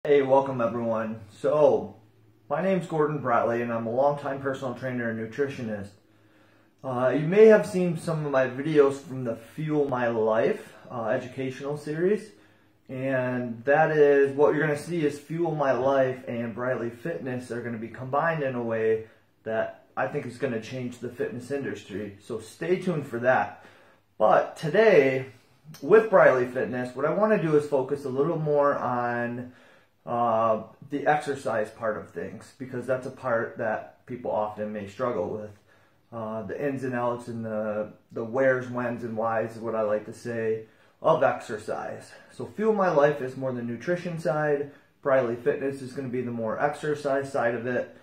Hey, welcome everyone. My name's Gordon Briley and I'm a longtime personal trainer and nutritionist. You may have seen some of my videos from the Fuel My Life educational series, and that is what you're going to see is Fuel My Life and Briley Fitness are going to be combined in a way that I think is going to change the fitness industry. So stay tuned for that. But today, with Briley Fitness, what I want to do is focus a little more on the exercise part of things, because that's a part that people often may struggle with. The ins and outs and the where's, when's, and why's is what I like to say of exercise. So Fuel My Life is more the nutrition side. Briley Fitness is going to be the more exercise side of it.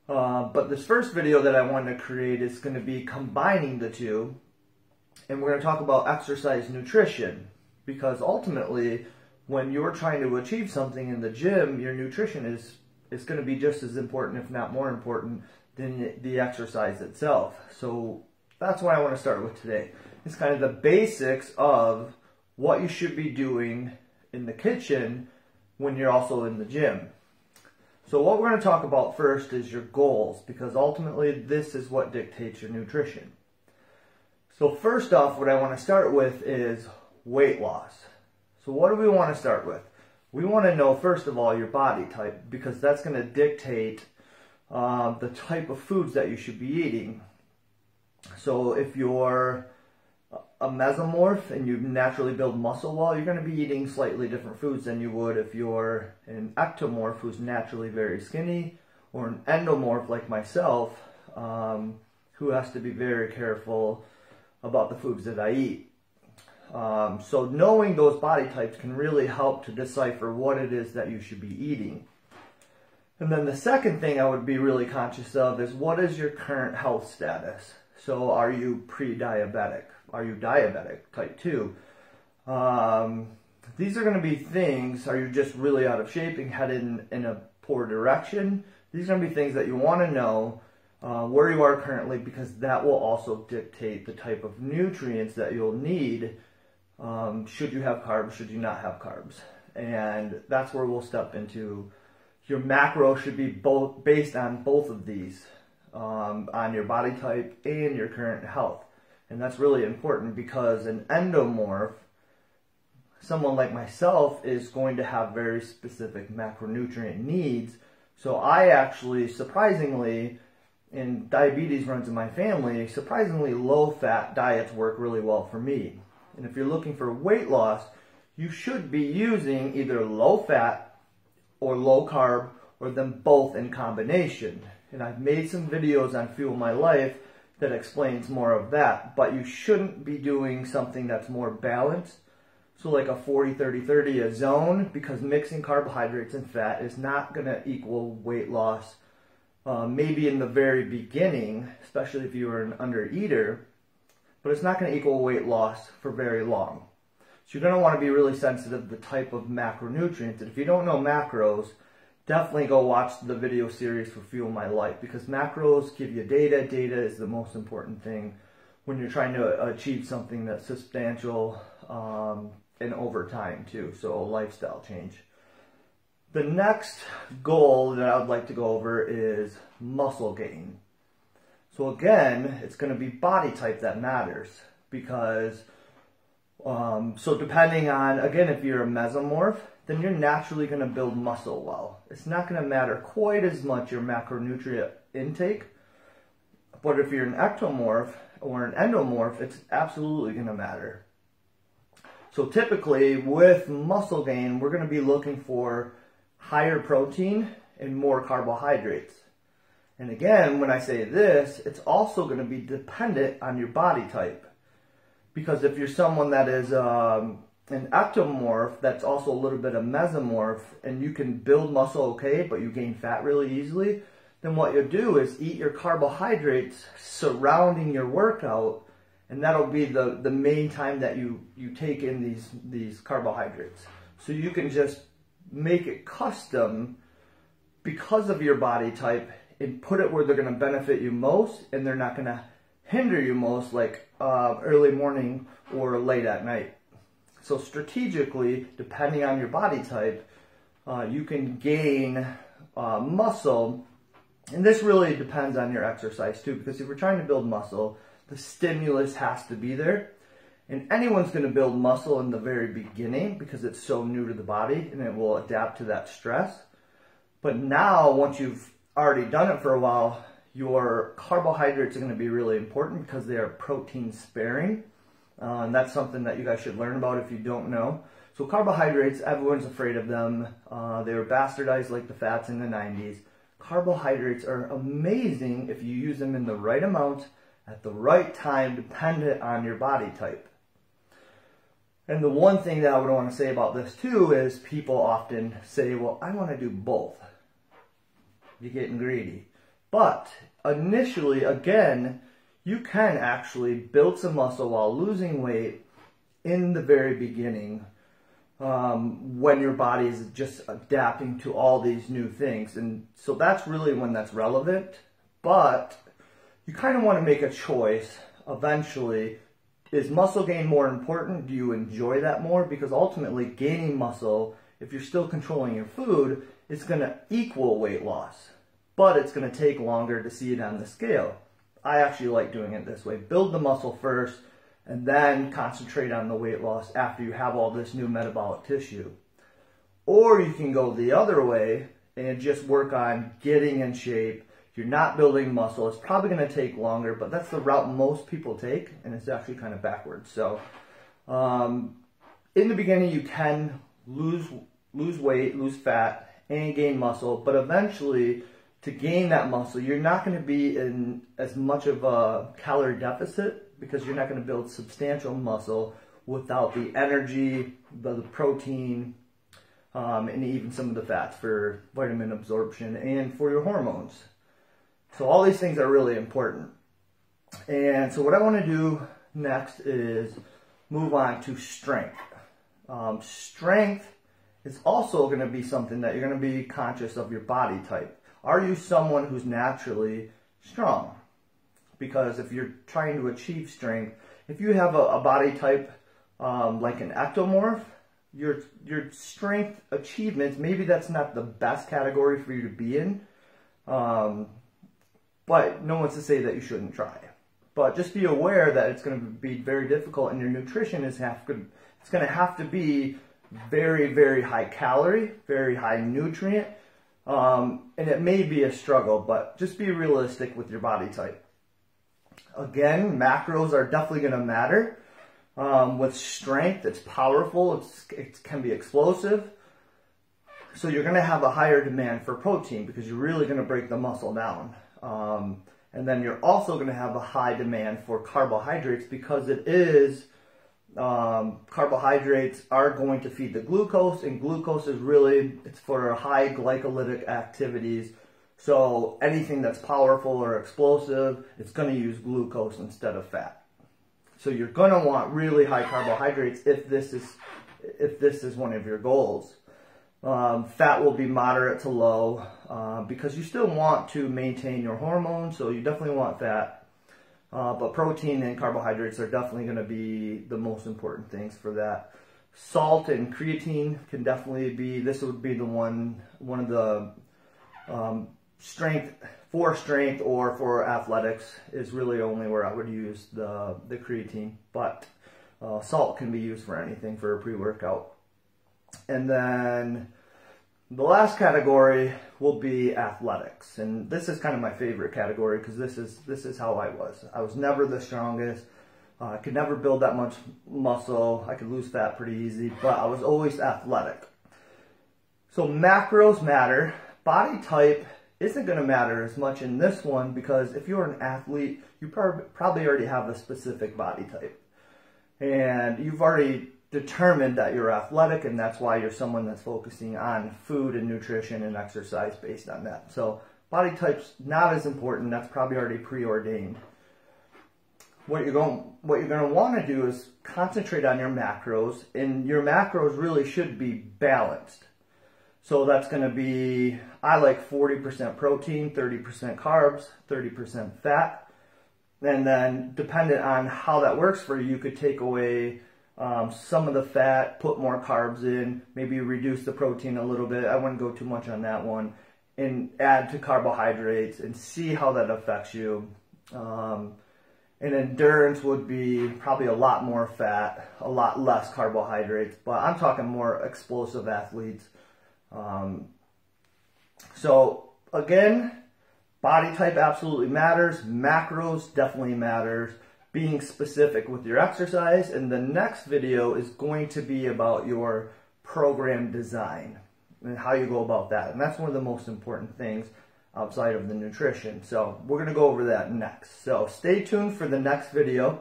But this first video that I wanted to create is going to be combining the two. And we're going to talk about exercise nutrition, because ultimately when you're trying to achieve something in the gym, your nutrition is going to be just as important, if not more important, than the exercise itself. So that's what I want to start with today. It's kind of the basics of what you should be doing in the kitchen when you're also in the gym. So what we're going to talk about first is your goals, because ultimately this is what dictates your nutrition. So first off, what I want to start with is weight loss. So what do we want to start with? We want to know, first of all, your body type, because that's going to dictate the type of foods that you should be eating. So if you're a mesomorph and you naturally build muscle well, you're going to be eating slightly different foods than you would if you're an ectomorph who's naturally very skinny, or an endomorph like myself, who has to be very careful about the foods that I eat. So knowing those body types can really help to decipher what it is that you should be eating. And then the second thing I would be really conscious of is, what is your current health status? So are you pre-diabetic? Are you diabetic, type 2? These are going to be things, are you just really out of shape and headed in a poor direction? These are going to be things that you want to know where you are currently, because that will also dictate the type of nutrients that you'll need. Should you have carbs, should you not have carbs? And that's where we'll step into your macro should be based on both of these, on your body type and your current health. And that's really important, because an endomorph, someone like myself, is going to have very specific macronutrient needs. So I actually, surprisingly, and diabetes runs in my family, surprisingly low-fat diets work really well for me. And if you're looking for weight loss, you should be using either low-fat or low-carb, or them both in combination. And I've made some videos on Fuel My Life that explains more of that, but you shouldn't be doing something that's more balanced. So like a 40-30-30, a zone, because mixing carbohydrates and fat is not going to equal weight loss. Maybe in the very beginning, especially if you were an undereater, but it's not going to equal weight loss for very long. So you're going to want to be really sensitive to the type of macronutrients. And if you don't know macros, definitely go watch the video series for Fuel My Life, because macros give you data. Data is the most important thing when you're trying to achieve something that's substantial and over time too. So a lifestyle change. The next goal that I would like to go over is muscle gain. So again, it's going to be body type that matters, because so depending on, again, if you're a mesomorph, then you're naturally going to build muscle well. It's not going to matter quite as much your macronutrient intake, but if you're an ectomorph or an endomorph, it's absolutely going to matter. So typically with muscle gain, we're going to be looking for higher protein and more carbohydrates. And again, when I say this, it's also going to be dependent on your body type. Because if you're someone that is an ectomorph that's also a little bit of mesomorph, and you can build muscle okay, but you gain fat really easily, then what you'll do is eat your carbohydrates surrounding your workout, and that'll be the main time that you take in these carbohydrates. So you can just make it custom because of your body type and put it where they're going to benefit you most, and they're not going to hinder you most, like early morning or late at night. So strategically, depending on your body type, you can gain muscle. And this really depends on your exercise too, because if you're trying to build muscle, the stimulus has to be there. And anyone's going to build muscle in the very beginning because it's so new to the body and it will adapt to that stress. But now, once you've already done it for a while, your carbohydrates are going to be really important because they are protein sparing. And that's something that you guys should learn about if you don't know. So carbohydrates, everyone's afraid of them. They were bastardized like the fats in the 90s. Carbohydrates are amazing if you use them in the right amount at the right time, dependent on your body type. And the one thing that I would want to say about this too is people often say, well, I want to do both. You're getting greedy. But initially, again, you can actually build some muscle while losing weight in the very beginning, when your body is just adapting to all these new things. And so that's really when that's relevant. But you kind of want to make a choice eventually. Is muscle gain more important? Do you enjoy that more? Because ultimately, gaining muscle, if you're still controlling your food, it's going to equal weight loss. But it's going to take longer to see it on the scale. I actually like doing it this way. Build the muscle first, and then concentrate on the weight loss after you have all this new metabolic tissue. Or you can go the other way and just work on getting in shape. You're not building muscle. It's probably going to take longer, but that's the route most people take, and it's actually kind of backwards. So in the beginning, you can lose weight, lose fat, and gain muscle, but eventually, to gain that muscle, you're not going to be in as much of a calorie deficit because you're not going to build substantial muscle without the energy, the protein, and even some of the fats for vitamin absorption and for your hormones. So all these things are really important. And so what I want to do next is move on to strength. Strength is also going to be something that you're going to be conscious of your body type. Are you someone who's naturally strong? Because if you're trying to achieve strength, if you have a body type like an ectomorph, your strength achievements, maybe that's not the best category for you to be in. But no one's to say that you shouldn't try. But just be aware that it's going to be very difficult, and your nutrition is it's going to have to be very, very high calorie, very high nutrient, and it may be a struggle, but just be realistic with your body type. Again, macros are definitely going to matter. With strength, it's powerful, it can be explosive. So you're going to have a higher demand for protein because you're really going to break the muscle down. And then you're also going to have a high demand for carbohydrates because carbohydrates are going to feed the glucose, and glucose is really, it's for high glycolytic activities. So anything that's powerful or explosive, it's going to use glucose instead of fat. So you're going to want really high carbohydrates if this is one of your goals. Fat will be moderate to low because you still want to maintain your hormones, so you definitely want fat. But protein and carbohydrates are definitely going to be the most important things for that. Salt and creatine can definitely be, this would be the one of the strength or for athletics is really only where I would use the creatine. But salt can be used for anything for a pre-workout. And then the last category will be athletics, and this is kind of my favorite category because this is how I was. I was never the strongest. I could never build that much muscle. I could lose fat pretty easy, but I was always athletic. So macros matter. Body type isn't going to matter as much in this one because if you're an athlete, you probably already have a specific body type, and you've already determined that you're athletic, and that's why you're someone that's focusing on food and nutrition and exercise based on that. So body type's not as important. That's probably already preordained. What you're going to want to do is concentrate on your macros, and your macros really should be balanced. So that's going to be, I like 40% protein, 30% carbs, 30% fat. And then dependent on how that works for you, you could take away some of the fat, put more carbs in, maybe reduce the protein a little bit. I wouldn't go too much on that one. And add to carbohydrates and see how that affects you. And endurance would be probably a lot more fat, a lot less carbohydrates, but I'm talking more explosive athletes. So again, body type absolutely matters. Macros definitely matters. Being specific with your exercise. And the next video is going to be about your program design and how you go about that. And that's one of the most important things outside of the nutrition. So we're going to go over that next. So stay tuned for the next video.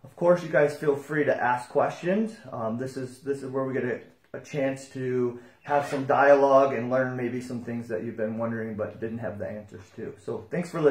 Of course, you guys feel free to ask questions. This is where we get a chance to have some dialogue and learn maybe some things that you've been wondering but didn't have the answers to. So thanks for listening.